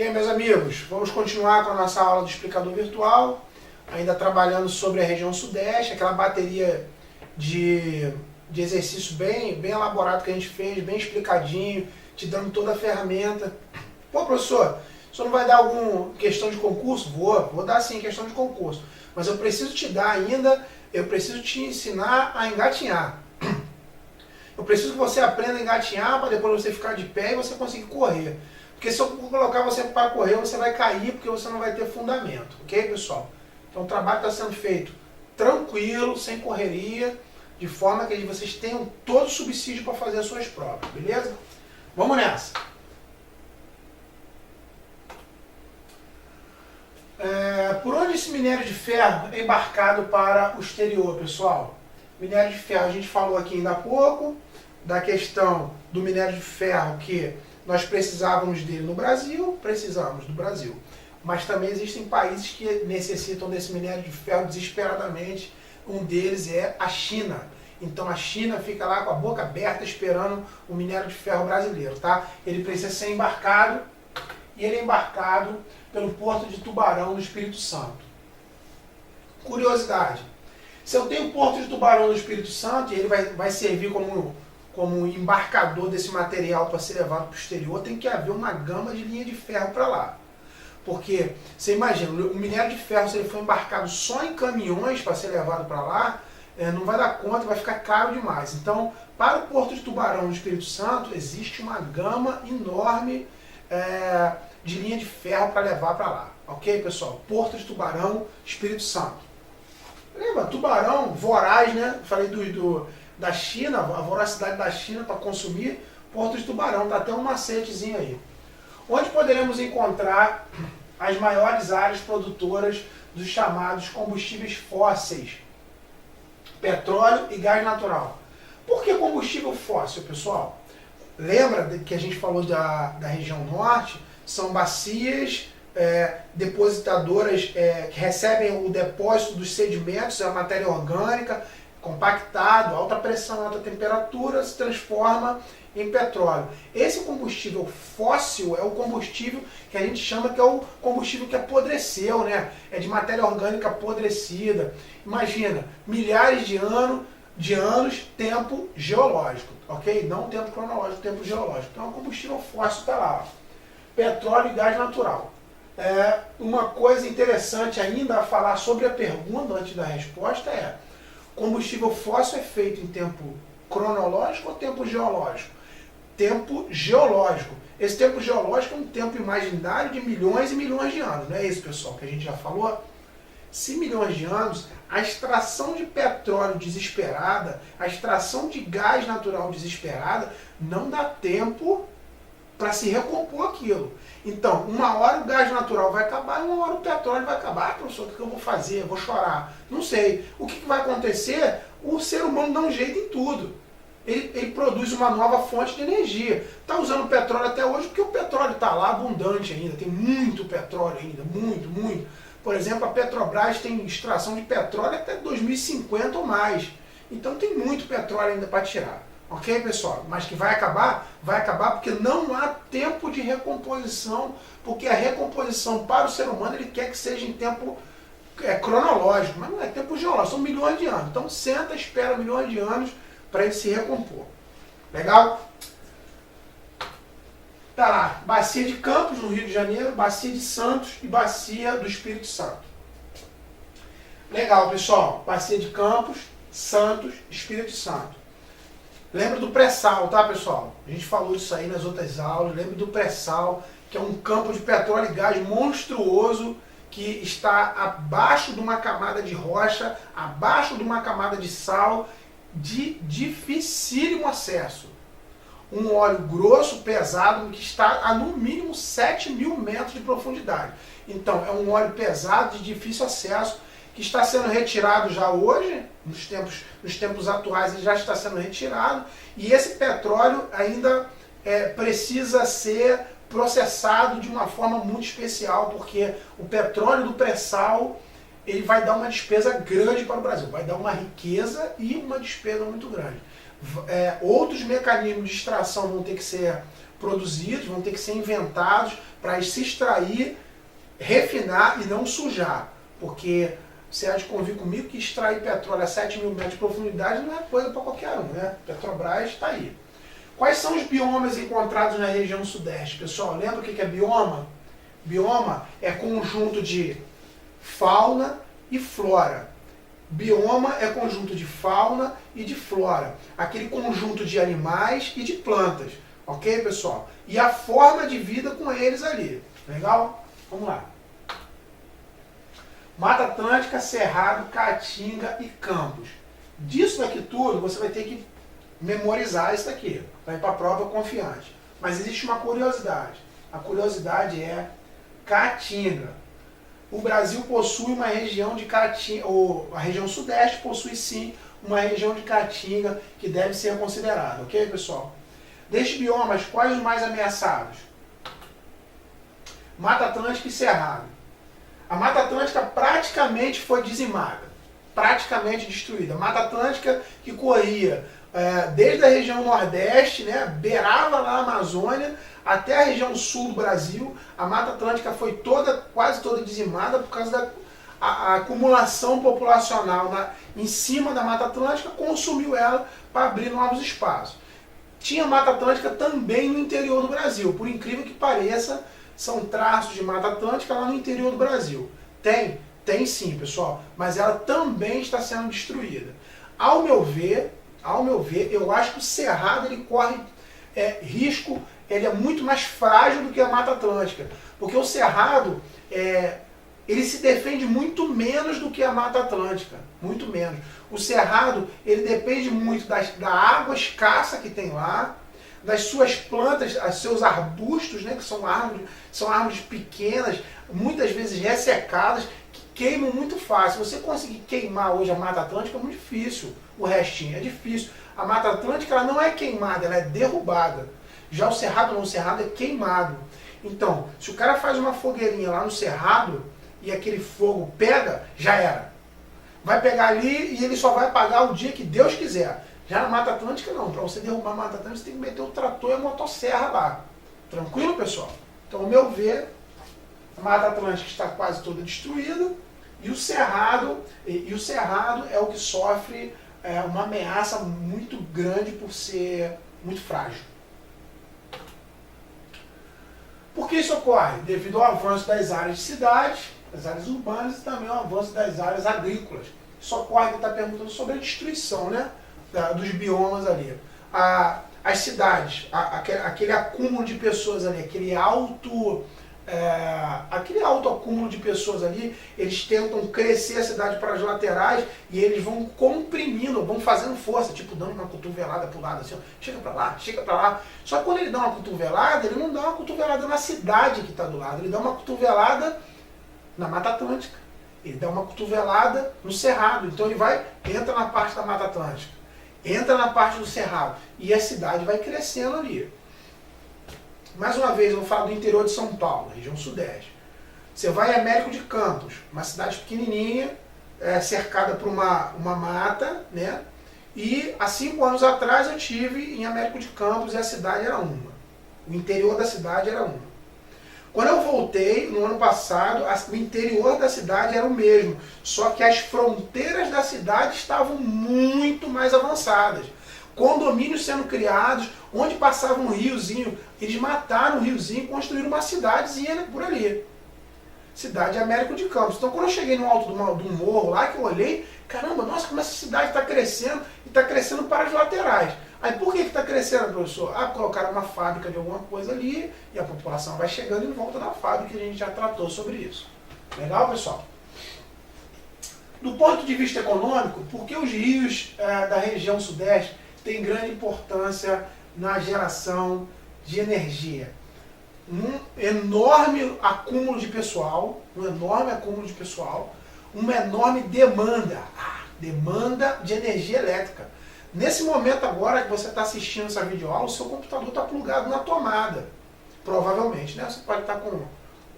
E aí, meus amigos, vamos continuar com a nossa aula do explicador virtual, ainda trabalhando sobre a região sudeste, aquela bateria de exercício bem elaborado que a gente fez, bem explicadinho, te dando toda a ferramenta. Pô, professor, o senhor não vai dar alguma questão de concurso? Vou dar sim questão de concurso, mas eu preciso te dar ainda, eu preciso te ensinar a engatinhar. Eu preciso que você aprenda a engatinhar para depois você ficar de pé e você conseguir correr. Porque se eu colocar você para correr, você vai cair porque você não vai ter fundamento. Ok, pessoal? Então o trabalho está sendo feito tranquilo, sem correria, de forma que vocês tenham todo o subsídio para fazer as suas provas, beleza? Vamos nessa! Por onde esse minério de ferro é embarcado para o exterior, pessoal? Minério de ferro, a gente falou aqui ainda há pouco, da questão do minério de ferro que nós precisávamos dele no Brasil, precisamos do Brasil. Mas também existem países que necessitam desse minério de ferro desesperadamente. Um deles é a China. Então a China fica lá com a boca aberta esperando o minério de ferro brasileiro, tá? Ele precisa ser embarcado e ele é embarcado pelo Porto de Tubarão, no Espírito Santo. Curiosidade, se eu tenho o Porto de Tubarão no Espírito Santo e ele vai servir como embarcador desse material para ser levado para o exterior, tem que haver uma gama de linha de ferro para lá. Porque, você imagina, o minério de ferro, se ele for embarcado só em caminhões para ser levado para lá, não vai dar conta, vai ficar caro demais. Então, para o Porto de Tubarão, no Espírito Santo, existe uma gama enorme de linha de ferro para levar para lá. Ok, pessoal? Porto de Tubarão, Espírito Santo. Lembra? Tubarão, voraz, né? Falei da China, a voracidade da China para consumir, Porto de Tubarão, tá até um macetezinho aí. Onde poderemos encontrar as maiores áreas produtoras dos chamados combustíveis fósseis, petróleo e gás natural. Por que combustível fóssil, pessoal? Lembra que a gente falou da região norte? São bacias depositadoras que recebem o depósito dos sedimentos, a matéria orgânica, compactado, alta pressão, alta temperatura, se transforma em petróleo. Esse combustível fóssil é o combustível que a gente chama que é o combustível que apodreceu, né? É de matéria orgânica apodrecida. Imagina, milhares de anos, tempo geológico, ok? Não tempo cronológico, tempo geológico. Então o combustível fóssil está lá, ó. Petróleo e gás natural. Uma coisa interessante ainda a falar sobre a pergunta antes da resposta é: combustível fóssil é feito em tempo cronológico ou tempo geológico? Tempo geológico. Esse tempo geológico é um tempo imaginário de milhões e milhões de anos, não é isso, pessoal, que a gente já falou? Se milhões de anos, a extração de petróleo desesperada, a extração de gás natural desesperada, não dá tempo para se recompor aquilo. Então, uma hora o gás natural vai acabar e uma hora o petróleo vai acabar. Ah, professor, o que eu vou fazer? Eu vou chorar? Não sei. O que vai acontecer? O ser humano dá um jeito em tudo. Ele produz uma nova fonte de energia. Está usando petróleo até hoje porque o petróleo está lá abundante ainda. Tem muito petróleo ainda, muito. Por exemplo, a Petrobras tem extração de petróleo até 2050 ou mais. Então tem muito petróleo ainda para tirar. Ok, pessoal? Mas que vai acabar porque não há tempo de recomposição, porque a recomposição para o ser humano ele quer que seja em tempo cronológico, mas não é tempo geológico, são milhões de anos. Então senta, espera milhões de anos para ele se recompor. Legal? Tá lá, Bacia de Campos, no Rio de Janeiro, Bacia de Santos e Bacia do Espírito Santo. Legal, pessoal. Bacia de Campos, Santos, Espírito Santo. Lembra do pré-sal, tá, pessoal? A gente falou isso aí nas outras aulas. Lembra do pré-sal, que é um campo de petróleo e gás monstruoso que está abaixo de uma camada de rocha, abaixo de uma camada de sal, de dificílimo acesso. Um óleo grosso, pesado, que está a no mínimo 7.000 metros de profundidade. Então, é um óleo pesado, de difícil acesso, que está sendo retirado já hoje, nos tempos atuais ele já está sendo retirado, e esse petróleo ainda precisa ser processado de uma forma muito especial, porque o petróleo do pré-sal ele vai dar uma despesa grande para o Brasil, vai dar uma riqueza e uma despesa muito grande. Outros mecanismos de extração vão ter que ser produzidos, vão ter que ser inventados para se extrair, refinar e não sujar. Porque você há de convir comigo que extrair petróleo a 7.000 metros de profundidade não é coisa para qualquer um, né? Petrobras está aí. Quais são os biomas encontrados na região sudeste? Pessoal, lembra o que é bioma? Bioma é conjunto de fauna e flora. Bioma é conjunto de fauna e de flora. Aquele conjunto de animais e de plantas. Ok, pessoal? E a forma de vida com eles ali. Legal? Vamos lá. Mata Atlântica, Cerrado, Caatinga e Campos. Disso daqui tudo, você vai ter que memorizar isso daqui. Vai para a prova confiante. Mas existe uma curiosidade. A curiosidade é Caatinga. O Brasil possui uma região de Caatinga, ou a região sudeste possui sim uma região de Caatinga que deve ser considerada. Ok, pessoal? Destes biomas, quais os mais ameaçados? Mata Atlântica e Cerrado. A Mata Atlântica praticamente foi dizimada, praticamente destruída. A Mata Atlântica que corria desde a região nordeste, né, beirava lá a Amazônia, até a região sul do Brasil. A Mata Atlântica foi quase toda dizimada por causa da acumulação populacional em cima da Mata Atlântica, consumiu ela para abrir novos espaços. Tinha Mata Atlântica também no interior do Brasil, por incrível que pareça. São traços de Mata Atlântica lá no interior do Brasil. Tem sim, pessoal, mas ela também está sendo destruída. Ao meu ver, eu acho que o Cerrado ele corre risco, ele é muito mais frágil do que a Mata Atlântica, porque o Cerrado ele se defende muito menos do que a Mata Atlântica, muito menos. O Cerrado ele depende muito da água escassa que tem lá, das suas plantas, os seus arbustos, né, que são árvores pequenas, muitas vezes ressecadas, que queimam muito fácil. Você conseguir queimar hoje a Mata Atlântica é muito difícil, o restinho é difícil. A Mata Atlântica ela não é queimada, ela é derrubada. Já o Cerrado não, o Cerrado é queimado. Então, se o cara faz uma fogueirinha lá no Cerrado e aquele fogo pega, já era. Vai pegar ali e ele só vai apagar o dia que Deus quiser. Já na Mata Atlântica não, para você derrubar a Mata Atlântica você tem que meter o trator e a motosserra lá. Tranquilo, pessoal? Então, ao meu ver, a Mata Atlântica está quase toda destruída e o Cerrado é o que sofre uma ameaça muito grande por ser muito frágil. Por que isso ocorre? Devido ao avanço das áreas de cidades, das áreas urbanas e também ao avanço das áreas agrícolas. Isso ocorre, ele está perguntando sobre a destruição, né? Dos biomas ali. As cidades, aquele acúmulo de pessoas ali, aquele alto acúmulo de pessoas ali, eles tentam crescer a cidade para as laterais e eles vão comprimindo, vão fazendo força, tipo dando uma cotovelada para o lado, assim, ó, chega para lá, chega para lá. Só que quando ele dá uma cotovelada, ele não dá uma cotovelada na cidade que está do lado, ele dá uma cotovelada na Mata Atlântica, ele dá uma cotovelada no Cerrado, então ele entra na parte da Mata Atlântica, entra na parte do Cerrado e a cidade vai crescendo ali. Mais uma vez, eu vou falar do interior de São Paulo, região sudeste. Você vai em Américo de Campos, uma cidade pequenininha, cercada por uma mata, né? E há 5 anos atrás eu tive em Américo de Campos e a cidade era uma. O interior da cidade era uma. Quando eu voltei, no ano passado, o interior da cidade era o mesmo, só que as fronteiras da cidade estavam muito mais avançadas. Condomínios sendo criados, onde passava um riozinho, eles mataram o riozinho e construíram uma cidadezinha por ali. Cidade Américo de Campos. Então quando eu cheguei no alto do morro lá, que eu olhei, caramba, nossa, como essa cidade está crescendo, e está crescendo para as laterais. Aí por que está crescendo, professor? Colocaram uma fábrica de alguma coisa ali, e a população vai chegando em volta da fábrica, e a gente já tratou sobre isso. Legal, pessoal? Do ponto de vista econômico, por que os rios da região sudeste têm grande importância na geração de energia? Um enorme acúmulo de pessoal, uma enorme demanda de energia elétrica. Nesse momento agora que você está assistindo essa videoaula, o seu computador está plugado na tomada, provavelmente, né? Você pode estar com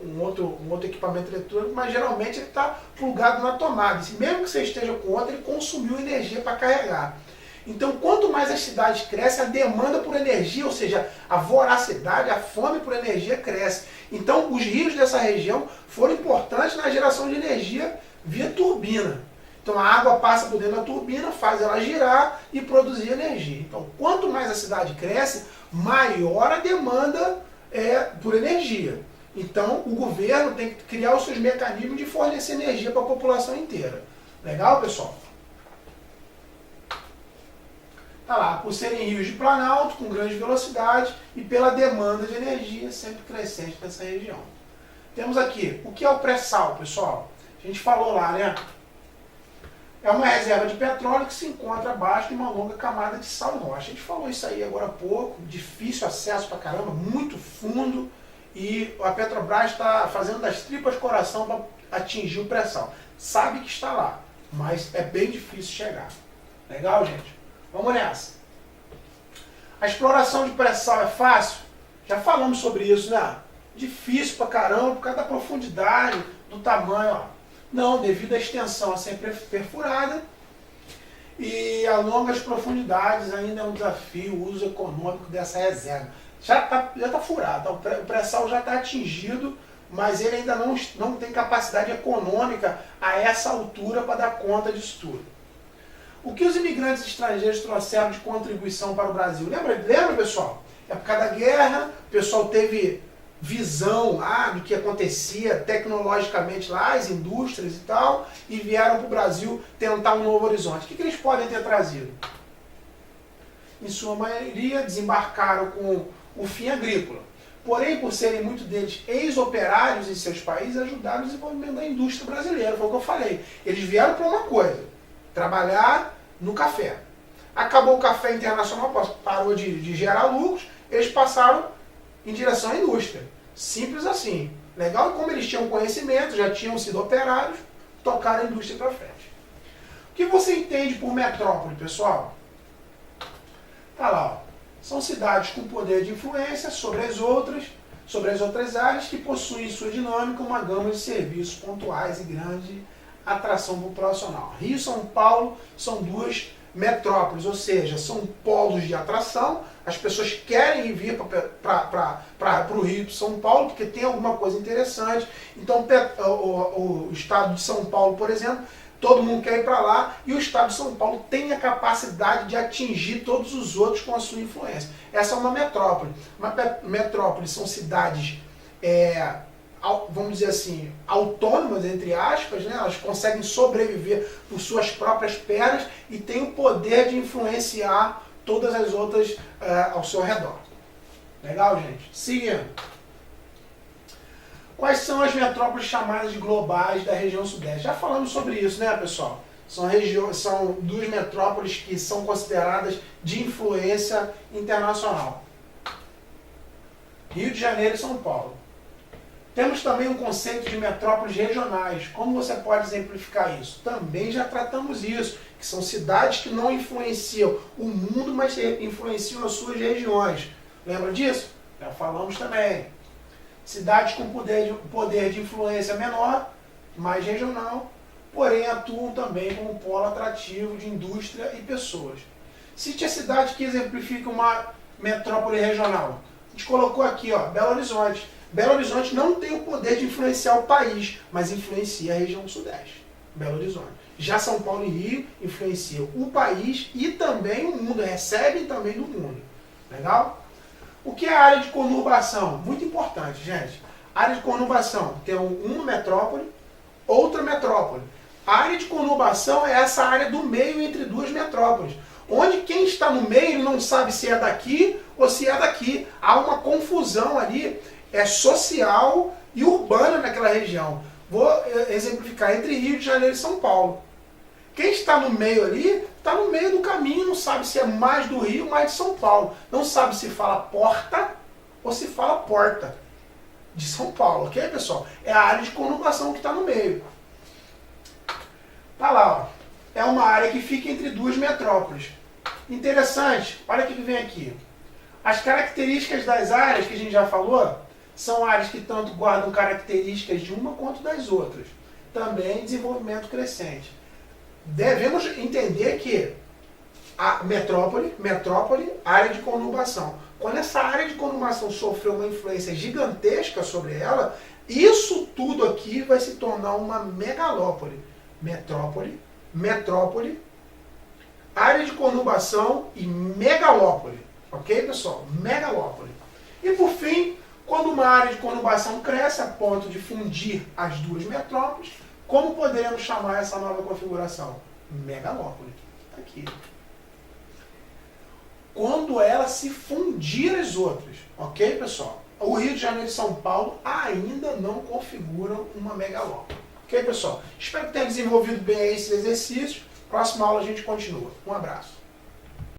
um outro equipamento eletrônico, mas geralmente ele está plugado na tomada. E mesmo que você esteja com outro, ele consumiu energia para carregar. Então, quanto mais as cidades crescem, a demanda por energia, ou seja, a voracidade, a fome por energia cresce. Então, os rios dessa região foram importantes na geração de energia via turbina. Então, a água passa por dentro da turbina, faz ela girar e produzir energia. Então, quanto mais a cidade cresce, maior a demanda por energia. Então, o governo tem que criar os seus mecanismos de fornecer energia para a população inteira. Legal, pessoal? Tá lá, por serem rios de planalto, com grande velocidade e pela demanda de energia sempre crescente nessa região. Temos aqui, o que é o pré-sal, pessoal? A gente falou lá, né? É uma reserva de petróleo que se encontra abaixo de uma longa camada de sal e rocha. A gente falou isso aí agora há pouco, difícil acesso pra caramba, muito fundo, e a Petrobras está fazendo das tripas coração para atingir o pré-sal. Sabe que está lá, mas é bem difícil chegar. Legal, gente? Vamos nessa. A exploração de pré-sal é fácil? Já falamos sobre isso, né? Difícil pra caramba, por causa da profundidade, do tamanho, ó. Não, devido à extensão a ser perfurada e a longas profundidades ainda é um desafio o uso econômico dessa reserva. Já tá furado, o pré-sal já está atingido, mas ele ainda não tem capacidade econômica a essa altura para dar conta disso tudo. O que os imigrantes estrangeiros trouxeram de contribuição para o Brasil? Lembra, pessoal? É por causa da guerra, o pessoal teve visão do que acontecia tecnologicamente lá, as indústrias e tal, e vieram para o Brasil tentar um novo horizonte. O que eles podem ter trazido? Em sua maioria, desembarcaram com o fim agrícola. Porém, por serem muitos deles ex-operários em seus países, ajudaram o desenvolvimento da indústria brasileira. Foi o que eu falei. Eles vieram para uma coisa, trabalhar no café. Acabou o café internacional, parou de gerar lucros, eles passaram em direção à indústria. Simples assim. Legal? E como eles tinham conhecimento, já tinham sido operários, tocaram a indústria para frente. O que você entende por metrópole, pessoal? Tá lá, ó. São cidades com poder de influência sobre as outras áreas que possuem em sua dinâmica uma gama de serviços pontuais e grande atração populacional. Rio e São Paulo são duas metrópoles, ou seja, são polos de atração. As pessoas querem vir para o Rio e para São Paulo porque tem alguma coisa interessante. Então, o estado de São Paulo, por exemplo, todo mundo quer ir para lá, e o estado de São Paulo tem a capacidade de atingir todos os outros com a sua influência. Essa é uma metrópole. Uma metrópole são cidades, vamos dizer assim, autônomas, entre aspas, né? Elas conseguem sobreviver por suas próprias pernas e têm o poder de influenciar todas as outras ao seu redor. Legal, gente? Seguindo. Quais são as metrópoles chamadas de globais da região sudeste? Já falamos sobre isso, né, pessoal? São duas metrópoles que são consideradas de influência internacional. Rio de Janeiro e São Paulo. Temos também um conceito de metrópoles regionais. Como você pode exemplificar isso? Também já tratamos isso, que são cidades que não influenciam o mundo, mas influenciam as suas regiões. Lembra disso? Já falamos também. Cidades com poder de influência menor, mais regional, porém atuam também como polo atrativo de indústria e pessoas. Cite a cidade que exemplifica uma metrópole regional. A gente colocou aqui, ó, Belo Horizonte. Belo Horizonte não tem o poder de influenciar o país, mas influencia a região sudeste. Belo Horizonte. Já São Paulo e Rio influenciam o país e também o mundo, recebem também do mundo. Legal? O que é a área de conurbação? Muito importante, gente. A área de conurbação tem uma metrópole, outra metrópole. A área de conurbação é essa área do meio entre duas metrópoles, onde quem está no meio não sabe se é daqui ou se é daqui. Há uma confusão ali, social e urbana naquela região. Vou exemplificar entre Rio de Janeiro e São Paulo. Quem está no meio ali, está no meio do caminho, não sabe se é mais do Rio ou mais de São Paulo. Não sabe se fala porta ou se fala porta de São Paulo, ok, pessoal? É a área de conurbação que está no meio. Tá lá, ó. É uma área que fica entre duas metrópoles. Interessante, olha o que vem aqui. As características das áreas que a gente já falou são áreas que tanto guardam características de uma quanto das outras. Também desenvolvimento crescente. Devemos entender que a metrópole, área de conurbação. Quando essa área de conurbação sofreu uma influência gigantesca sobre ela, isso tudo aqui vai se tornar uma megalópole. Metrópole, área de conurbação e megalópole. Ok, pessoal? Megalópole. E por fim, quando uma área de conurbação cresce a ponto de fundir as duas metrópoles, como poderemos chamar essa nova configuração? Megalópole. Está aqui. Quando ela se fundir as outras. Ok, pessoal? O Rio de Janeiro e São Paulo ainda não configuram uma megalópole. Ok, pessoal? Espero que tenha desenvolvido bem esses exercícios. Próxima aula a gente continua. Um abraço.